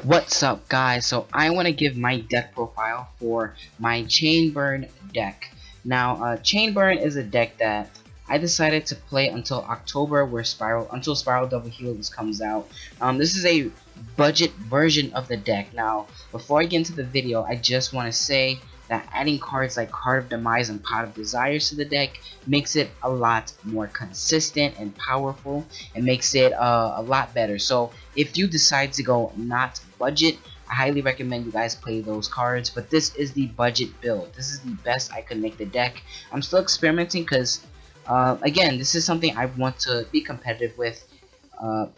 What's up, guys? So I want to give my deck profile for my Chain Burn deck. Now, Chain Burn is a deck that I decided to play until October, where until Spiral Double Helix comes out. This is a budget version of the deck. Now, before I get into the video, I just want to say that adding cards like Card of Demise and Pot of Desires to the deck makes it a lot more consistent and powerful, and makes it a lot better. So if you decide to go not budget, I highly recommend you guys play those cards, but this is the budget build. This is the best I could make the deck. I'm still experimenting because again, this is something I want to be competitive with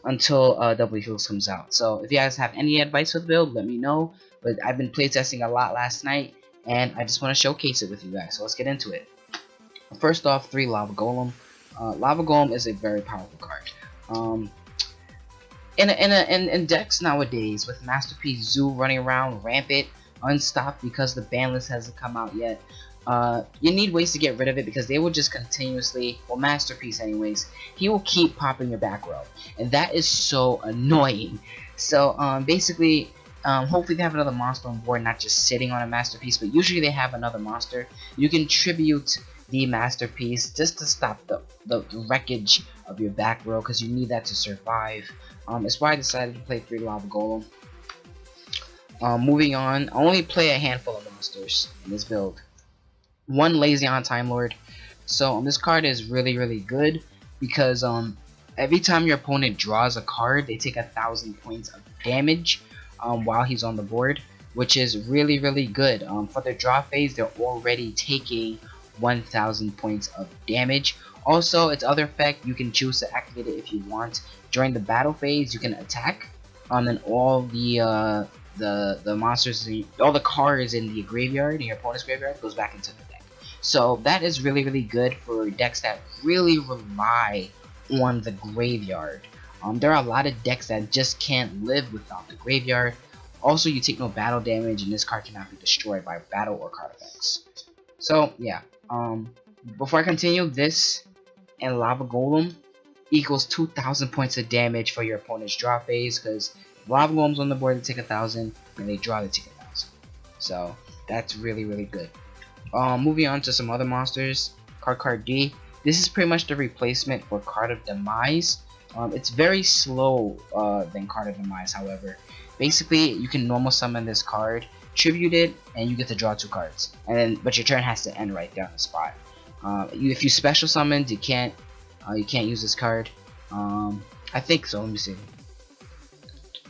until Double Helix comes out. So if you guys have any advice for the build, let me know. But I've been playtesting a lot last night, and I just want to showcase it with you guys. So let's get into it. First off, 3 Lava Golem. Lava Golem is a very powerful card. In decks nowadays, with Masterpiece Zoo running around rampant, unstopped because the ban list hasn't come out yet, you need ways to get rid of it, because they will just continuously, well, Masterpiece anyways, he will keep popping your back row, and that is so annoying. So basically, hopefully they have another monster on board, not just sitting on a Masterpiece, but usually they have another monster. You can tribute the Masterpiece just to stop the wreckage of your back row, because you need that to survive. That's why I decided to play 3 Lava Golem. Moving on, I only play a handful of monsters in this build. 1 Lazion Time Lord. So this card is really good, because every time your opponent draws a card, they take 1,000 points of damage while he's on the board, which is really good. For their draw phase, they're already taking 1,000 points of damage. Also, its other effect, you can choose to activate it if you want. During the battle phase, you can attack, and all the monsters, all the cards in the graveyard, in your opponent's graveyard, goes back into the deck. So that is really good for decks that really rely on the graveyard. There are a lot of decks that just can't live without the graveyard. Also, you take no battle damage, and this card cannot be destroyed by battle or card effects. So yeah, before I continue, this and Lava Golem equals 2,000 points of damage for your opponent's draw phase, because Lava Golem's on the board, they take 1,000, and they draw, they take 1,000. So that's really good. Moving on to some other monsters. Card D. This is pretty much the replacement for Card of Demise. It's very slow than Card of Demise, however. Basically, you can normal summon this card, tribute it, and you get to draw 2 cards. But your turn has to end right there on the spot. If you special summoned, you can't use this card. I think so. Let me see.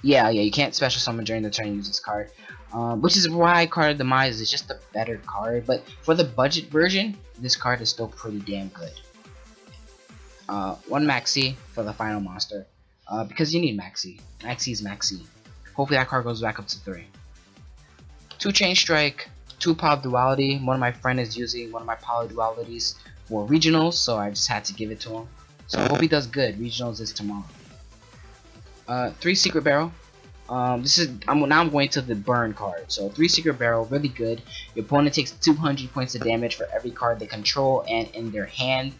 Yeah, you can't special summon during the turn and use this card. Which is why Card of Demise is just a better card. But for the budget version, this card is still pretty damn good. 1 Maxi for the final monster, because you need Maxi. Maxi is Maxi. Hopefully that card goes back up to 3. 2 Chain Strike, 2 Pop Duality. One of my friends is using one of my Poly Dualities for regionals, so I just had to give it to him. So I hope he does good. Regionals is tomorrow. 3 Secret Barrel. Now I'm going to the burn card. So 3 Secret Barrel, really good. Your opponent takes 200 points of damage for every card they control and in their hand.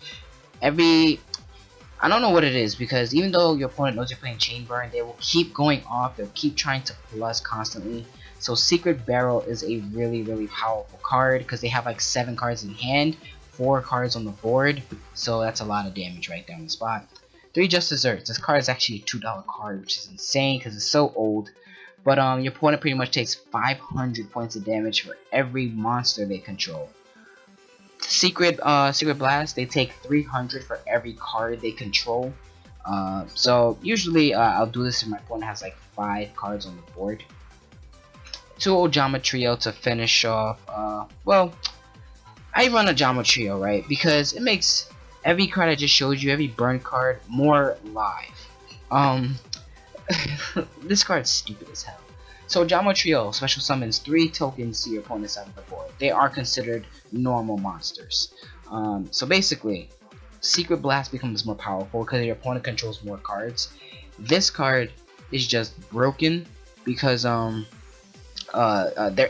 I don't know what it is, because even though your opponent knows you're playing Chain Burn, they will keep going off. They'll keep trying to plus constantly. So Secret Barrel is a really powerful card, because they have like 7 cards in hand, 4 cards on the board. So that's a lot of damage right there on the spot. 3 Just Desserts. This card is actually a $2 card, which is insane because it's so old. But your opponent pretty much takes 500 points of damage for every monster they control. Secret Blast, they take 300 for every card they control. So usually I'll do this if my opponent has like 5 cards on the board. 2 Ojama Trio to finish off. Well, I run a Ojama Trio, right? Because it makes every card I just showed you, every burn card, more live. This card's stupid as hell. So Ojama Trio special summons 3 tokens to your opponent's side of the board. They are considered normal monsters. So basically, Secret Blast becomes more powerful because your opponent controls more cards. This card is just broken because they're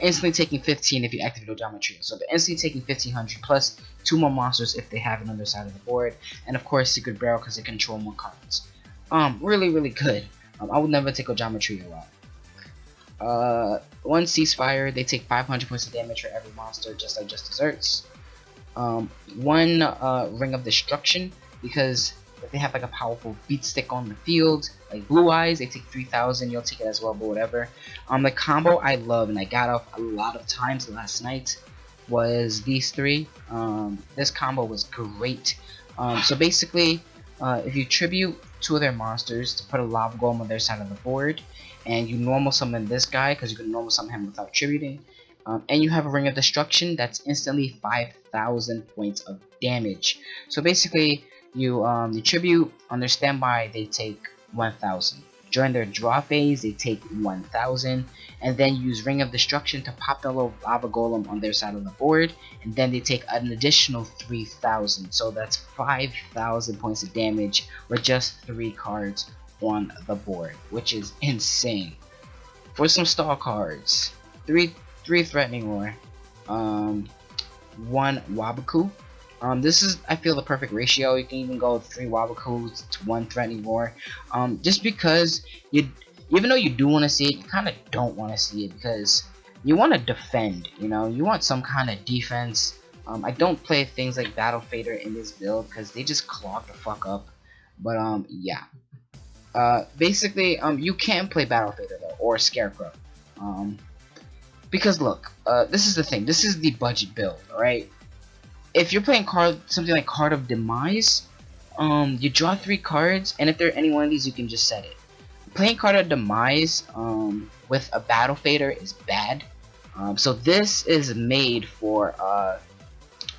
instantly taking 15 if you activate Ojama Trio. So they're instantly taking 1500 plus 2 more monsters if they have it on their side of the board, and of course Secret Barrel because they control more cards. Really good. I would never take Ojama Trio out. One ceasefire, they take 500 points of damage for every monster, just like Just Desserts. One ring of destruction, because if they have like a powerful beat stick on the field, like Blue Eyes, they take 3,000. You'll take it as well, but whatever. The combo I love and I got off a lot of times last night was these three. This combo was great. So basically, if you tribute two of their monsters to put a lava golem on their side of the board, and you normal summon this guy because you can normal summon him without tributing, and you have a ring of destruction, that's instantly 5,000 points of damage. So basically, you tribute on their standby, they take 1,000. During their draw phase, they take 1,000, and then use Ring of Destruction to pop the little lava golem on their side of the board, and then they take an additional 3,000. So that's 5,000 points of damage with just 3 cards on the board, which is insane. For some stall cards, three Threatening Roar, 1 Wabaku. This is, I feel, the perfect ratio. You can even go 3 Wabakus to 1 Threatening Roar. Just because even though you do want to see it, you kind of don't want to see it because you want to defend. You know, you want some kind of defense. I don't play things like Battle Fader in this build because they just clog the fuck up. But yeah. Basically, you can play Battle Fader though, or Scarecrow. Because look, this is the thing. This is the budget build, alright? If you're playing something like Card of Demise, you draw 3 cards, and if there are any one of these, you can just set it. Playing Card of Demise with a Battle Fader is bad. So this is made for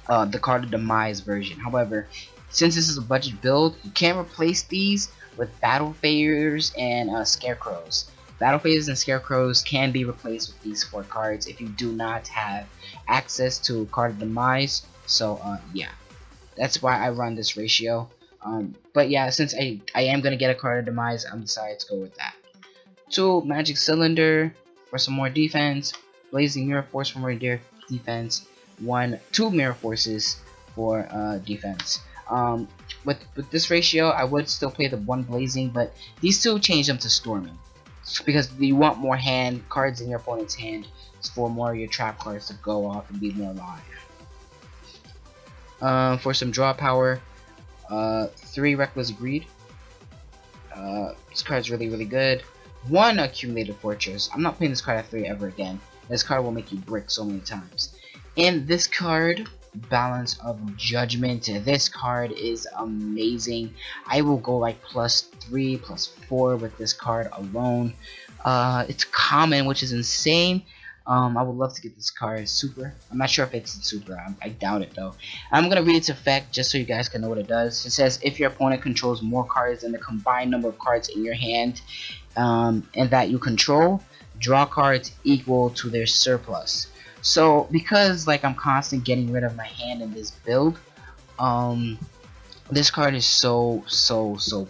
the Card of Demise version. However, since this is a budget build, you can't replace these with Battle Faders and Scarecrows. Battle Faders and Scarecrows can be replaced with these 4 cards if you do not have access to Card of Demise. So yeah, that's why I run this ratio. But yeah, since I am gonna get a Card of Demise, I'm decided to go with that. 2 Magic Cylinder for some more defense. Blazing Mirror Force for more defense. 2 Mirror Forces for defense. With this ratio, I would still play the 1 Blazing, but these 2 change them to Storming, because you want more hand cards in your opponent's hand for more of your trap cards to go off and be more live. For some draw power, 3 Reckless Greed. This card's really good. 1 Accumulated Fortress. I'm not playing this card at 3 ever again. This card will make you brick so many times. And this card, Balance of Judgment. This card is amazing. I will go like +3, +4 with this card alone. It's common, which is insane. I would love to get this card super. I'm not sure if it's super. I doubt it though. I'm gonna read its effect just so you guys can know what it does. It says if your opponent controls more cards than the combined number of cards in your hand and that you control, draw cards equal to their surplus. So because like I'm constantly getting rid of my hand in this build, this card is so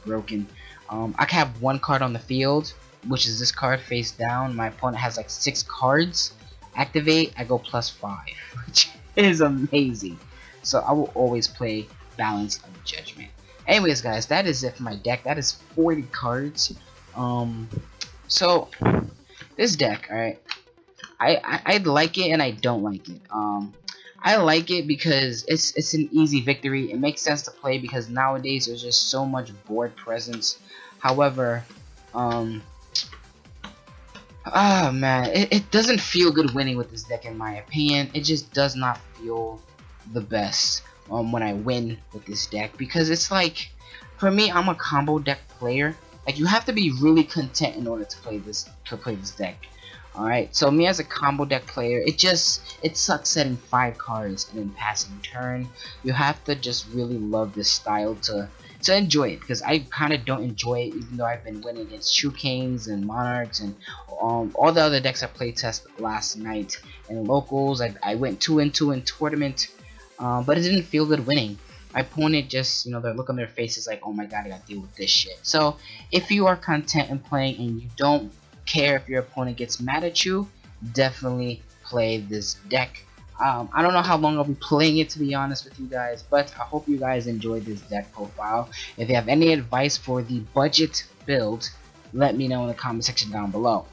broken. I can have 1 card on the field, which is this card face down. My opponent has like 6 cards. Activate, I go +5, which is amazing. So I will always play Balance of Judgment. Anyways, guys, that is it for my deck. That is 40 cards. So this deck, alright, I like it and I don't like it. I like it because it's an easy victory. It makes sense to play because nowadays there's just so much board presence. However, man, it doesn't feel good winning with this deck in my opinion. It just does not feel the best when I win with this deck, because it's like, for me, I'm a combo deck player. Like, you have to be really content in order to play this deck. Alright, so me as a combo deck player, it sucks setting 5 cards and then passing turn. You have to just really love this style to enjoy it, because I kind of don't enjoy it, even though I've been winning against True Kings and Monarchs and all the other decks I playtest last night and locals. I went 2-2 in tournament, but it didn't feel good winning. My opponent just, their look on their faces like, oh my god, I gotta deal with this shit. So if you are content in playing and you don't care if your opponent gets mad at you, definitely play this deck. I don't know how long I'll be playing it, to be honest with you guys, but I hope you guys enjoyed this deck profile. If you have any advice for the budget build, let me know in the comment section down below.